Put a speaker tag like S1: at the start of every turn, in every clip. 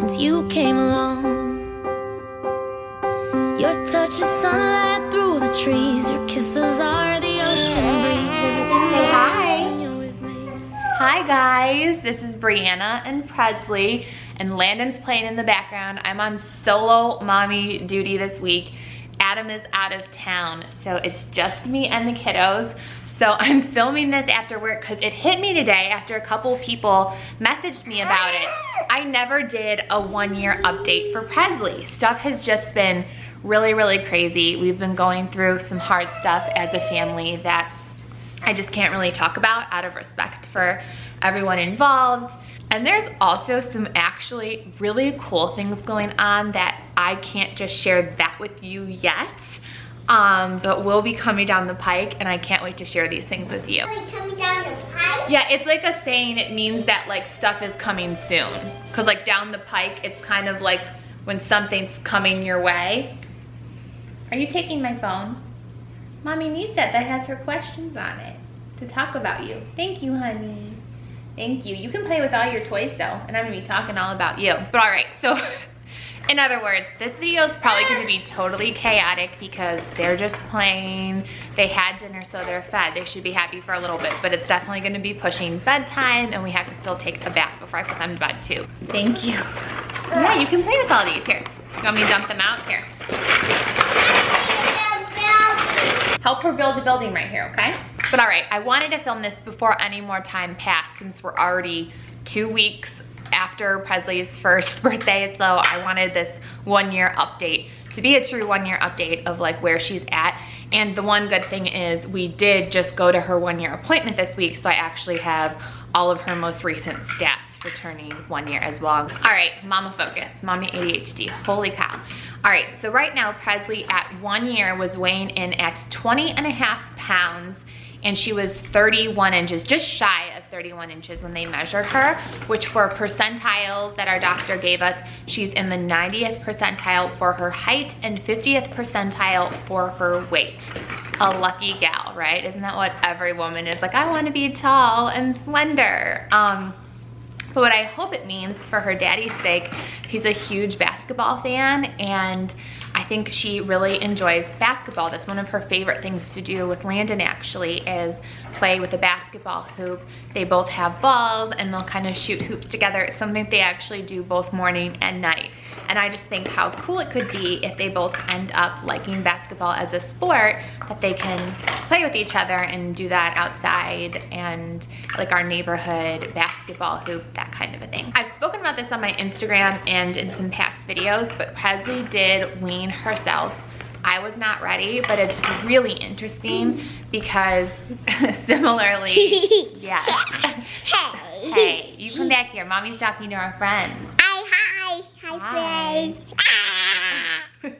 S1: since you came along. Your touch is sunlight through the trees. Your kisses are the ocean breeze. Everything's alright when you're with me.
S2: Hi guys, this is Brianna and Presley, and Landon's playing in the background. I'm on solo mommy duty this week. Adam is out of town, so it's just me and the kiddos. So I'm filming this after work because it hit me today after a couple people messaged me about it. I never did a 1-year update for Presley. Stuff has just been really crazy. We've been going through some hard stuff as a family that I just can't really talk about out of respect for everyone involved. And there's also some actually really cool things going on that I can't just share that with you yet. But will be coming down the pike, and I can't wait to share these things with you.
S3: Wait, coming down the pike?
S2: Yeah, it's like a saying. It means that like stuff is coming soon. Cause like down the pike, it's kind of like when something's coming your way. Are you taking my phone? Mommy needs that has her questions on it to talk about you. Thank you, honey. Thank you. You can play with all your toys though, and I'm gonna be talking all about you. But all right, so in other words, this video is probably going to be totally chaotic because they're just playing. They had dinner, so they're fed. They should be happy for a little bit, but it's definitely going to be pushing bedtime, and we have to still take a bath before I put them to bed too. Thank you. Yeah, you can play with all these. Here, you want me to dump them out? Here. Help her build the building right here, okay? But all right, I wanted to film this before any more time passed since we're already 2 weeks after Presley's first birthday, so I wanted this 1-year update to be a true 1-year update of like where she's at. And the one good thing is we did just go to her 1-year appointment this week, so I actually have all of her most recent stats for turning 1 year as well. All right, mama focus, mommy ADHD, holy cow. All right, so right now Presley at 1 year was weighing in at 20.5 pounds, and she was 31 inches, just shy of 31 inches when they measured her, which for percentiles that our doctor gave us, she's in the 90th percentile for her height and 50th percentile for her weight. A lucky gal, right? Isn't that what every woman is like? I want to be tall and slender. But what I hope it means for her daddy's sake, he's a huge basketball fan, and I think she really enjoys basketball. That's one of her favorite things to do with Landon actually, is play with a basketball hoop. They both have balls and they'll kind of shoot hoops together. It's something they actually do both morning and night. And I just think how cool it could be if they both end up liking basketball as a sport, that they can play with each other and do that outside and like our neighborhood basketball hoop, that kind of a thing. I've spoken about this on my Instagram and in some past videos, but Presley did wean herself. I was not ready, but it's really interesting because similarly, yes. Hey, you come back here. Mommy's talking to our friends.
S3: Hi, friends.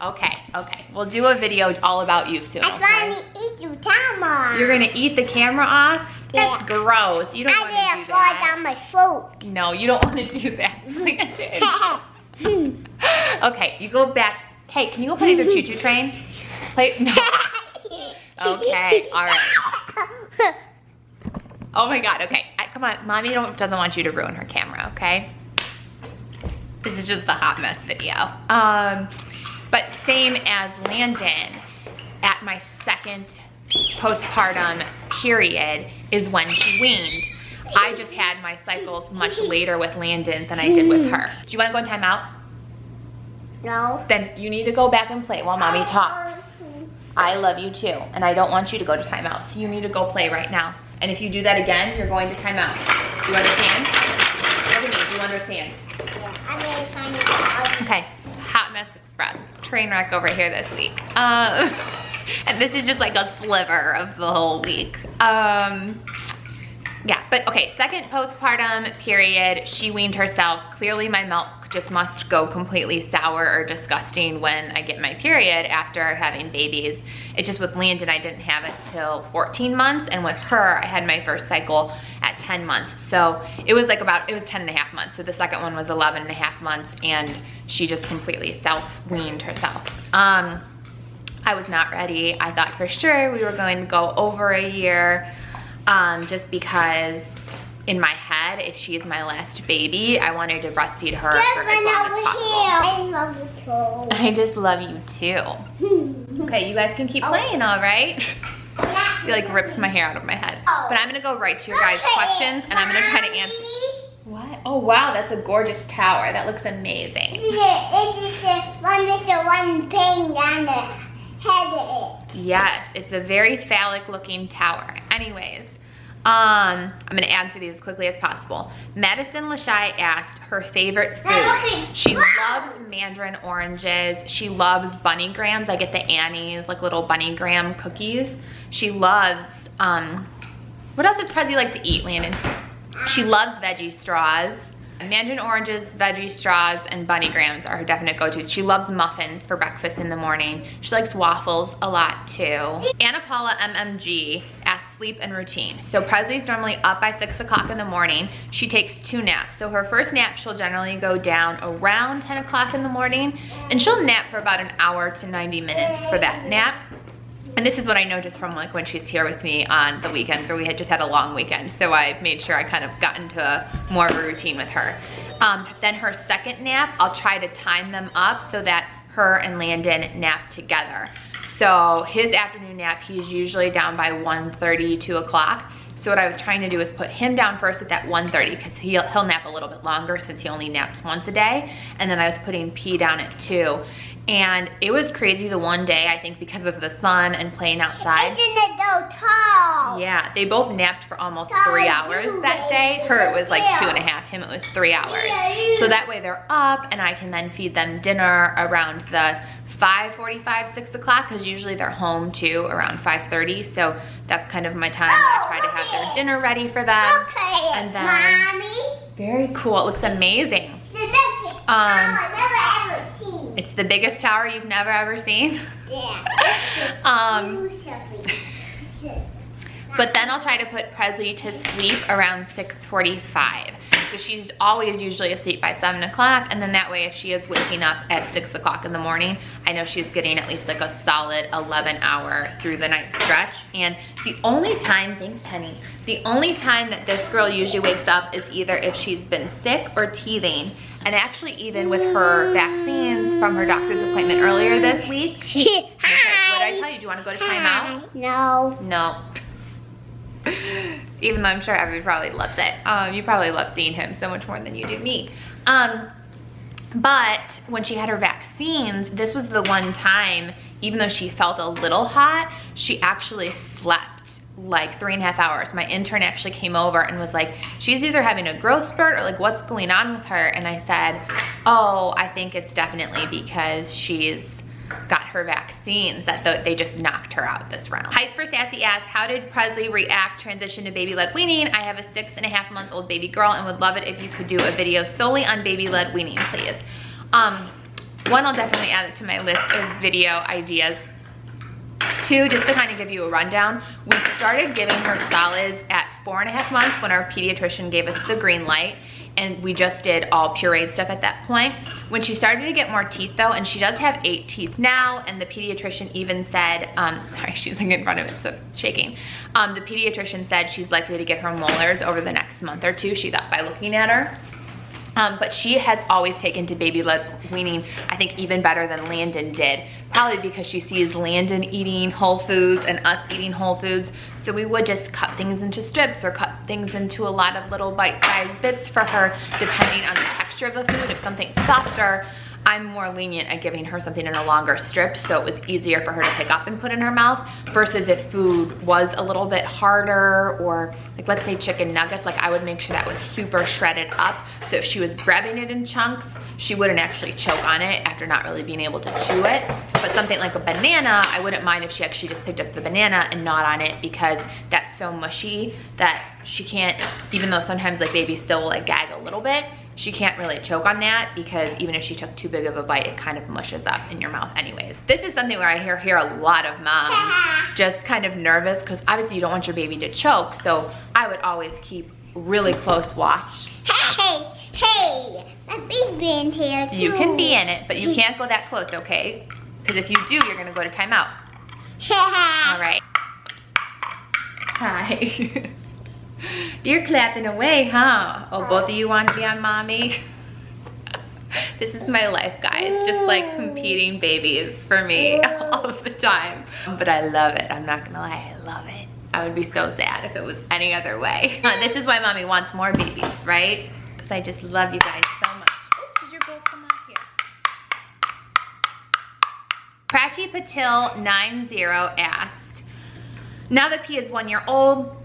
S2: Okay. We'll do a video all about you soon,
S3: I finally eat your camera.
S2: You're gonna eat the camera off?
S3: Yeah.
S2: That's gross. You don't want to do
S3: I didn't fall
S2: that.
S3: down my throat.
S2: No, you don't want to do that. Okay, you go back. Hey, can you go play the choo-choo train? No. Okay, all right. Oh my God, okay. Come on, mommy doesn't want you to ruin her camera, okay? This is just a hot mess video. But same as Landon, at my second postpartum period is when she weaned. I just had my cycles much later with Landon than I did with her. Do you want to go in timeout?
S3: No.
S2: Then you need to go back and play while mommy talks. I love you too, and I don't want you to go to timeout, so you need to go play right now. And if you do that again, you're going to timeout. Do you understand? Look at me, do you understand?
S3: Yeah, I'm really trying to get out.
S2: Okay, Hot Mess Express. Trainwreck over here this week. And this is just like a sliver of the whole week. Yeah, but okay, second postpartum period, she weaned herself. Clearly my milk just must go completely sour or disgusting when I get my period after having babies. It's just with Landon, I didn't have it till 14 months, and with her, I had my first cycle at 10 months. So it was like it was 10 and a half months. So the second one was 11 and a half months, and she just completely self-weaned herself. I was not ready. I thought for sure we were going to go over a year, just because in my head, if she is my last baby, I wanted to breastfeed her for as long as possible.
S3: I love you too.
S2: I just love you too. Okay, you guys can keep playing, all right? She like rips my hair out of my head. But I'm gonna go right to your guys' questions, and I'm gonna try to answer. What? Oh wow, that's a gorgeous tower. That looks amazing.
S3: It is the one thing on the head of it.
S2: Yes, it's a very phallic looking tower. Anyways, I'm gonna answer these as quickly as possible. Madison Lashai asked her favorite food. She loves mandarin oranges. She loves bunny grams. I get the Annie's, like little bunny graham cookies. She loves, what else does Presley like to eat, Landon? She loves veggie straws. Mandarin oranges, veggie straws, and bunny grams are her definite go-tos. She loves muffins for breakfast in the morning. She likes waffles a lot too. Anna Paula MMG asked sleep and routine. So Presley's normally up by 6 o'clock in the morning. She takes 2 naps. So her first nap, she'll generally go down around 10 o'clock in the morning, and she'll nap for about an hour to 90 minutes for that nap. And this is what I know just from like when she's here with me on the weekends, or we had just had a long weekend. So I made sure I kind of got into more of a routine with her. Then her second nap, I'll try to time them up so that her and Landon nap together. So his afternoon nap, he's usually down by 1:30, 2 o'clock. So what I was trying to do is put him down first at that 1:30, because he'll nap a little bit longer since he only naps once a day. And then I was putting P down at 2. And it was crazy the one day, I think because of the sun and playing outside.
S3: Isn't it so tall?
S2: Yeah, they both napped for almost 3 hours that day. Her, it was like 2.5, him it was 3 hours. So that way they're up, and I can then feed them dinner around the 5:45, 6 o'clock, because usually they're home too around 5:30. So that's kind of my time that I try to have their dinner ready for them.
S3: Okay,
S2: And then,
S3: Mommy.
S2: very cool, it looks amazing.
S3: The biggest tower I've never ever seen.
S2: It's the biggest tower you've never ever seen.
S3: Yeah.
S2: But then I'll try to put Presley to sleep around 6:45. So she's always usually asleep by 7 o'clock, and then that way if she is waking up at 6 o'clock in the morning, I know she's getting at least like a solid 11-hour through the night stretch. And the only time, thanks honey, the only time that this girl usually wakes up is either if she's been sick or teething. And actually even with her vaccines from her doctor's appointment earlier this week. Okay, what did I tell you? Do you want to go to timeout?
S3: No.
S2: No. Even though I'm sure everybody probably loves it. You probably love seeing him so much more than you do me. But when she had her vaccines, this was the one time, even though she felt a little hot, she actually slept like 3.5 hours. My intern actually came over and was like, she's either having a growth spurt or like what's going on with her? And I said, oh, I think it's definitely because she's got her vaccines that they just knocked her out this round. Hype for Sassy asked, how did Presley react transition to baby-led weaning? I have a 6.5-month-old baby girl and would love it if you could do a video solely on baby-led weaning, please. One, I'll definitely add it to my list of video ideas. 2, just to kind of give you a rundown, we started giving her solids at 4.5 months when our pediatrician gave us the green light, and we just did all pureed stuff at that point. When she started to get more teeth though, and she does have 8 teeth now, and the pediatrician even said, sorry, she's like in front of it, so it's shaking. The pediatrician said she's likely to get her molars over the next month or 2, she thought by looking at her. But she has always taken to baby-led weaning, I think even better than Landon did. Probably because she sees Landon eating whole foods and us eating whole foods. So we would just cut things into strips or cut things into a lot of little bite-sized bits for her, depending on the texture of the food. If something's softer, I'm more lenient at giving her something in a longer strip, so it was easier for her to pick up and put in her mouth, versus if food was a little bit harder, or like let's say chicken nuggets, like I would make sure that was super shredded up, so if she was grabbing it in chunks, she wouldn't actually choke on it after not really being able to chew it. But something like a banana, I wouldn't mind if she actually just picked up the banana and gnawed on it, because that's so mushy that she can't, even though sometimes like babies still will like gag a little bit, she can't really choke on that, because even if she took too big of a bite, it kind of mushes up in your mouth anyways. This is something where I hear a lot of moms just kind of nervous, because obviously you don't want your baby to choke, so I would always keep really close watch.
S3: Hey, my baby in here too.
S2: You can be in it, but you can't go that close, okay? Because if you do, you're gonna go to timeout. All right. Hi. You're clapping away, huh? Oh, both of you want to be on mommy? This is my life, guys. Just like competing babies for me all of the time. But I love it. I'm not gonna lie, I love it. I would be so sad if it was any other way. This is why mommy wants more babies, right? Because I just love you guys so much. Oops, did your bowl come off here? Prachi Patil 90 asked, now that P is 1 year old,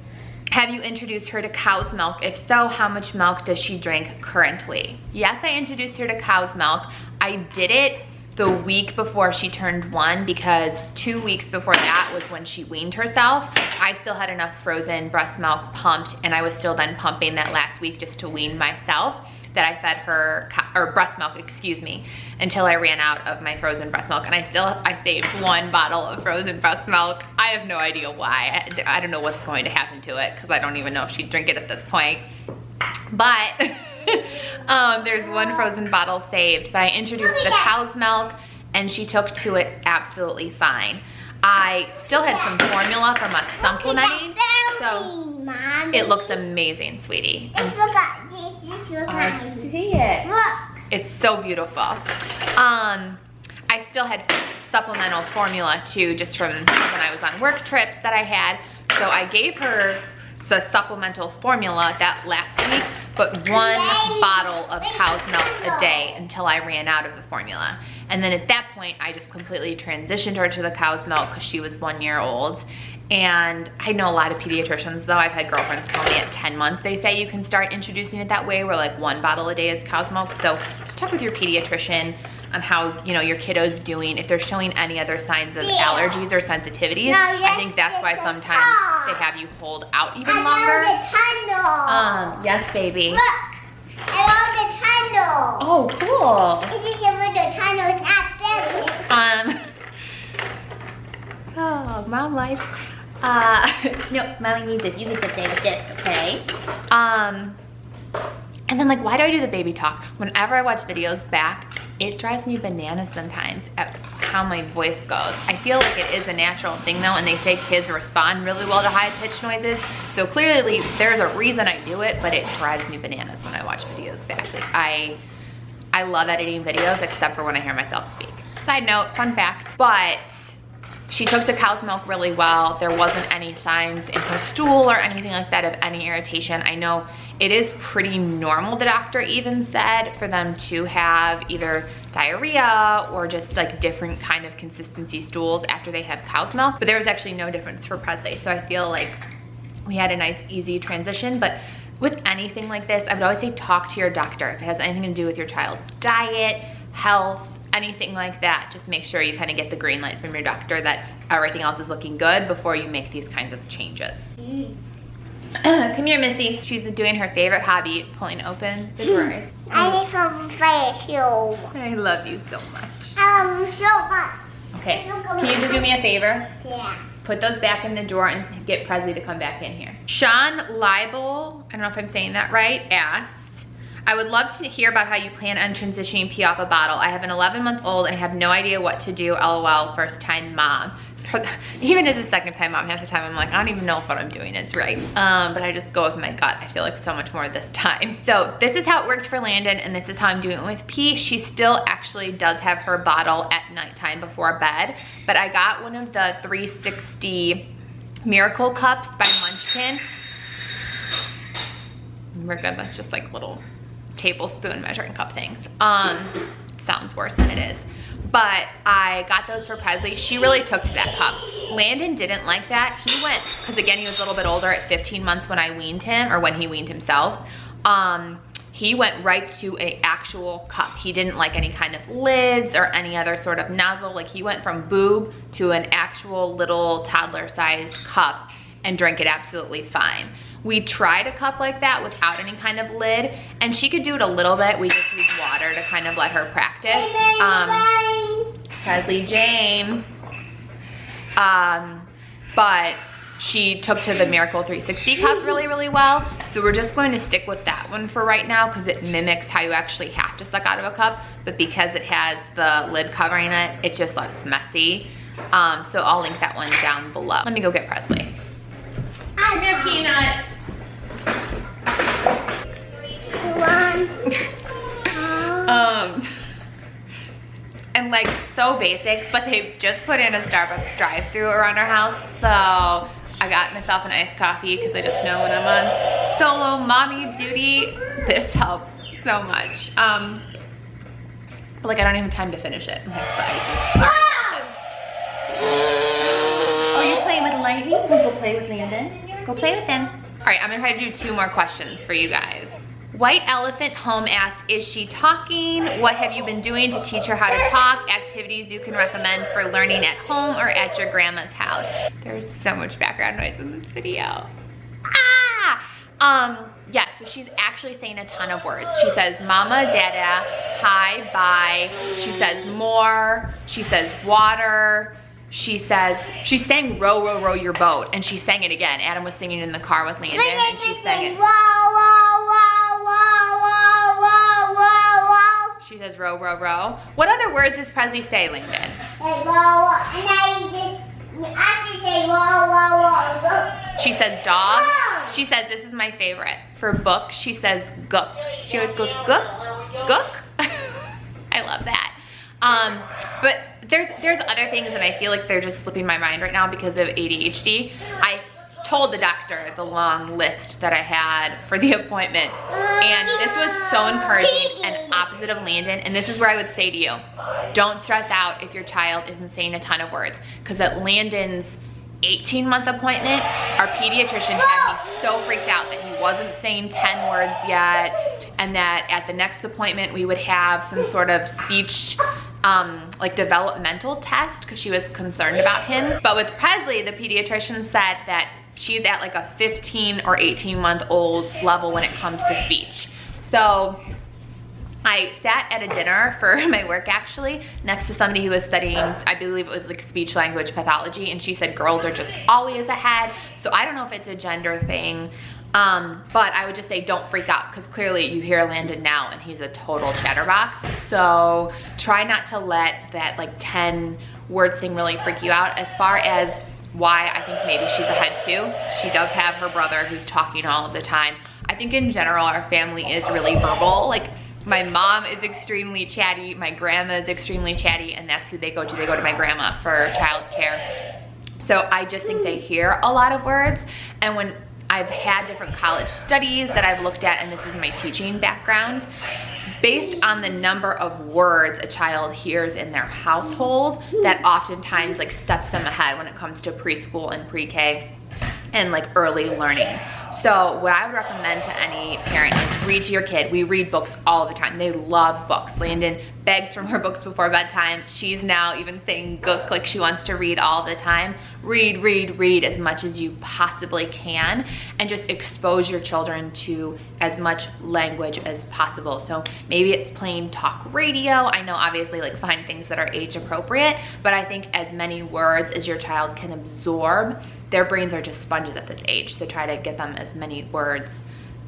S2: have you introduced her to cow's milk? If so, how much milk does she drink currently? Yes, I introduced her to cow's milk. I did it the week before she turned 1 because 2 weeks before that was when she weaned herself. I still had enough frozen breast milk pumped, and I was still then pumping that last week just to wean myself, that I fed her, or breast milk, excuse me, until I ran out of my frozen breast milk. And I saved 1 bottle of frozen breast milk. I have no idea why. I don't know what's going to happen to it because I don't even know if she'd drink it at this point. But there's 1 frozen bottle saved, but I introduced the cow's milk and she took to it absolutely fine. I still had some formula from us supplementing, so it looks amazing, sweetie.
S3: Let's look at this.
S2: I see it.
S3: Look.
S2: It's so beautiful. I still had supplemental formula too, just from when I was on work trips that I had. So I gave her the supplemental formula that last week, but 1 bottle of cow's milk a day until I ran out of the formula. And then at that point, I just completely transitioned her to the cow's milk because she was 1 year old. And I know a lot of pediatricians though, I've had girlfriends tell me at 10 months, they say you can start introducing it that way, where like 1 bottle a day is cow's milk. So just talk with your pediatrician on how, you know, your kiddo's doing. If they're showing any other signs of allergies or sensitivities, I think that's why sometimes they have you hold out even longer. Yes, baby.
S3: Look, I found the candle.
S2: Oh, cool.
S3: It is a the candle, it's not big.
S2: Oh, mom life. No, mommy needs it. You need to stay with this, okay? And then like, why do I do the baby talk? Whenever I watch videos back, it drives me bananas sometimes at how my voice goes. I feel like it is a natural thing though, and they say kids respond really well to high-pitched noises. So clearly there's a reason I do it, but it drives me bananas when I watch videos back. Like, I love editing videos except for when I hear myself speak. Side note, fun fact, but she took to cow's milk really well. There wasn't any signs in her stool or anything like that of any irritation. I know it is pretty normal, the doctor even said, for them to have either diarrhea or just like different kind of consistency stools after they have cow's milk, but there was actually no difference for Presley. So I feel like we had a nice, easy transition. But with anything like this, I would always say talk to your doctor. If it has anything to do with your child's diet, health, anything like that, just make sure you kind of get the green light from your doctor that everything else is looking good before you make these kinds of changes. Come here, Missy. She's doing her favorite hobby, pulling open the drawers.
S3: I need some facial.
S2: I love you so much.
S3: I love you so much.
S2: Okay, can you just do me a favor?
S3: Yeah.
S2: Put those back in the drawer and get Presley to come back in here. Sean Leibel, I don't know if I'm saying that right, asked, I would love to hear about how you plan on transitioning P off a bottle. I have an 11-month-old and I have no idea what to do, LOL, first time mom. Even as a second time mom, half the time I'm like, I don't even know if what I'm doing is right. But I just go with my gut. I feel like so much more this time. So this is how it worked for Landon, and this is how I'm doing it with P. She still actually does have her bottle at nighttime before bed, but I got one of the 360 Miracle Cups by Munchkin. We're good, that's just like little tablespoon measuring cup things. Sounds worse than it is. But I got those for Presley. She really took to that cup. Landon didn't like that. He went, because again, he was a little bit older at 15 months when I weaned him, or when he weaned himself. He went right to an actual cup. He didn't like any kind of lids or any other sort of nozzle. Like, he went from boob to an actual little toddler-sized cup and drank it absolutely fine. We tried a cup like that without any kind of lid, and she could do it a little bit. We just used water to kind of let her practice. Presley Jane. But she took to the Miracle 360 cup really, really well. So we're just going to stick with that one for right now because it mimics how you actually have to suck out of a cup, but because it has the lid covering it, it just looks messy. So I'll link that one down below. Let me go get Presley. Come here, Peanut. And like so basic, but they just put in a Starbucks drive-thru around our house, so I got myself an iced coffee because I just know when I'm on solo mommy duty, this helps so much. But like I don't even have time to finish it. Oh, you playing with lightning? Go play with Landon. Go play with him. All right, I'm gonna try to do 2 more questions for you guys. White Elephant Home asked, is she talking? What have you been doing to teach her how to talk? Activities you can recommend for learning at home or at your grandma's house. There's so much background noise in this video. Yeah, so she's actually saying a ton of words. She says mama, dada, hi, bye. She says more. She says water. She says, she sang row, row, row your boat, and she sang it again. Adam was singing in the car with Landon, and she sang it. She says row, row, row. What other words does Presley say, Landon? She says dog. She says, this is my favorite. For book, she says gook. She always goes gook, gook. I love that. But there's other things that I feel like they're just slipping my mind right now because of ADHD. I told the doctor the long list that I had for the appointment, and this was so encouraging and opposite of Landon. And this is where I would say to you, don't stress out if your child isn't saying a ton of words, because at Landon's 18-month appointment, our pediatrician had me so freaked out that he wasn't saying 10 words yet, and that at the next appointment we would have some sort of speech like developmental test because she was concerned about him. But with Presley, the pediatrician said that she's at like a 15 or 18-month-old's level when it comes to speech. So I sat at a dinner for my work actually next to somebody who was studying, I believe it was like speech language pathology, and she said girls are just always ahead. So I don't know if it's a gender thing, but I would just say don't freak out, because clearly you hear Landon now and he's a total chatterbox. So try not to let that like 10 words thing really freak you out. As far as why I think maybe she's ahead too, she does have her brother who's talking all of the time. I think in general our family is really verbal. Like my mom is extremely chatty, my grandma is extremely chatty, and that's who they go to. They go to my grandma for childcare. So I just think they hear a lot of words. And when I've had different college studies that I've looked at, and this is my teaching background, based on the number of words a child hears in their household, that oftentimes like sets them ahead when it comes to preschool and pre-K and like early learning. So what I would recommend to any parent is read to your kid. We read books all the time. They love books. Landon begs from her books before bedtime. She's now even saying gook, like she wants to read all the time. Read, read, read as much as you possibly can, and just expose your children to as much language as possible. So maybe it's playing talk radio. I know obviously like find things that are age appropriate, but I think as many words as your child can absorb, their brains are just sponges at this age. So try to get them as many words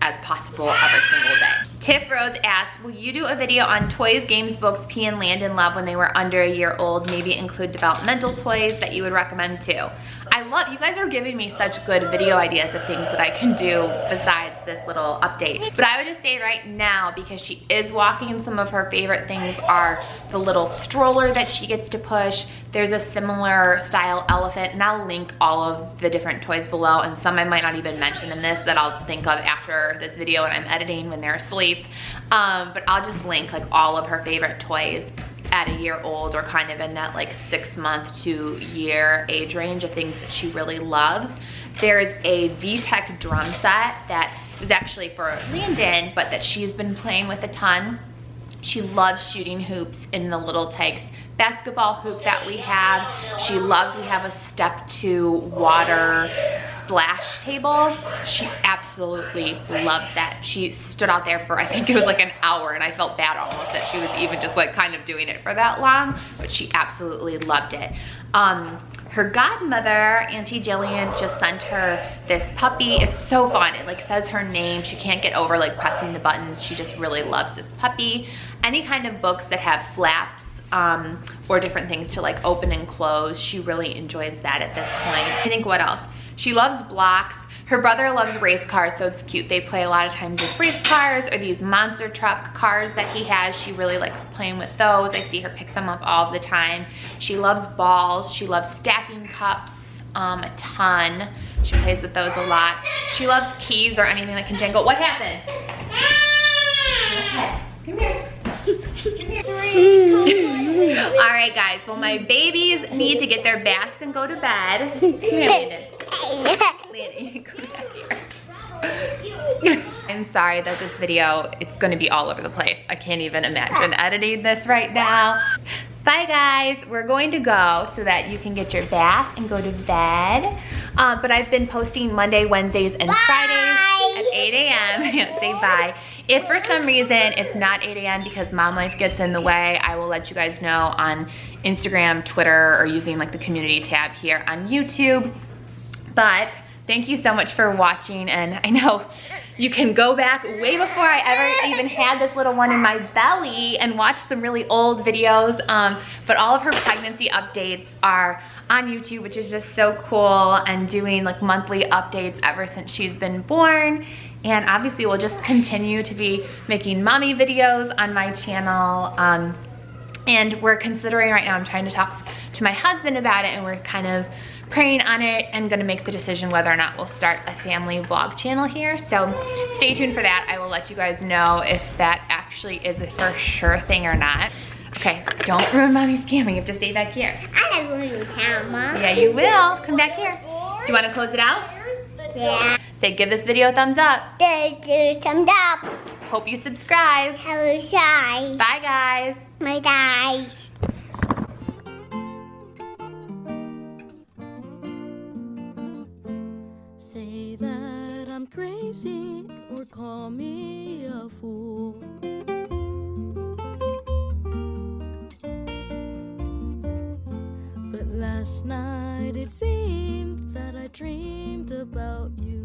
S2: as possible every single day. Tiff Rose asked, will you do a video on toys, games, books P and Landon love when they were under a year old? Maybe include developmental toys that you would recommend too. I love, you guys are giving me such good video ideas of things that I can do besides this little update. But I would just say right now, because she is walking, and some of her favorite things are the little stroller that she gets to push. There's a similar style elephant, and I'll link all of the different toys below, and some I might not even mention in this that I'll think of after this video when I'm editing when they're asleep. But I'll just link like all of her favorite toys at a year old, or kind of in that like 6 month to year age range of things that she really loves. There's a VTech drum set that is actually for Landon, but that she's been playing with a ton. She loves shooting hoops in the Little Tykes basketball hoop that we have. She loves, we have a step 2 water splash table. She absolutely loves that. She stood out there for, I think it was like an hour, and I felt bad almost that she was even just like kind of doing it for that long, but she absolutely loved it. Her godmother, Auntie Jillian, just sent her this puppy. It's so fun. It like says her name. She can't get over like pressing the buttons. She just really loves this puppy. Any kind of books that have flaps or different things to like open and close, she really enjoys that at this point. I think what else? She loves blocks. Her brother loves race cars, so it's cute. They play a lot of times with race cars or these monster truck cars that he has. She really likes playing with those. I see her pick them up all the time. She loves balls. She loves stacking cups a ton. She plays with those a lot. She loves keys or anything that can jangle. What happened? Come here. All right, guys. Well, my babies need to get their baths and go to bed. Come here, Landon. Landon, go back here. I'm sorry that this video, it's going to be all over the place. I can't even imagine editing this right now. Bye, guys. We're going to go so that you can get your bath and go to bed. But I've been posting Monday, Wednesdays, and Fridays at 8 a.m. Say bye. If for some reason it's not 8 a.m. because mom life gets in the way, I will let you guys know on Instagram, Twitter, or using like the community tab here on YouTube. But thank you so much for watching, and I know you can go back way before I ever even had this little one in my belly and watch some really old videos, but all of her pregnancy updates are on YouTube, which is just so cool, and doing like monthly updates ever since she's been born. And obviously we'll just continue to be making mommy videos on my channel. And we're considering right now, I'm trying to talk to my husband about it, and we're kind of praying on it and gonna make the decision whether or not we'll start a family vlog channel here. So stay tuned for that. I will let you guys know if that actually is a for sure thing or not. Okay, don't ruin mommy's camera. You have to stay back here.
S3: I have a camera.
S2: Yeah, you will. Come back here. Do you wanna close it out?
S3: Yeah.
S2: Say, give this video a thumbs up.
S3: Do thumbs up.
S2: Hope you subscribe.
S3: Have a shy.
S2: Bye, guys.
S3: My guys.
S1: Say that I'm crazy or call me a fool. But last night it seemed that I dreamed about you.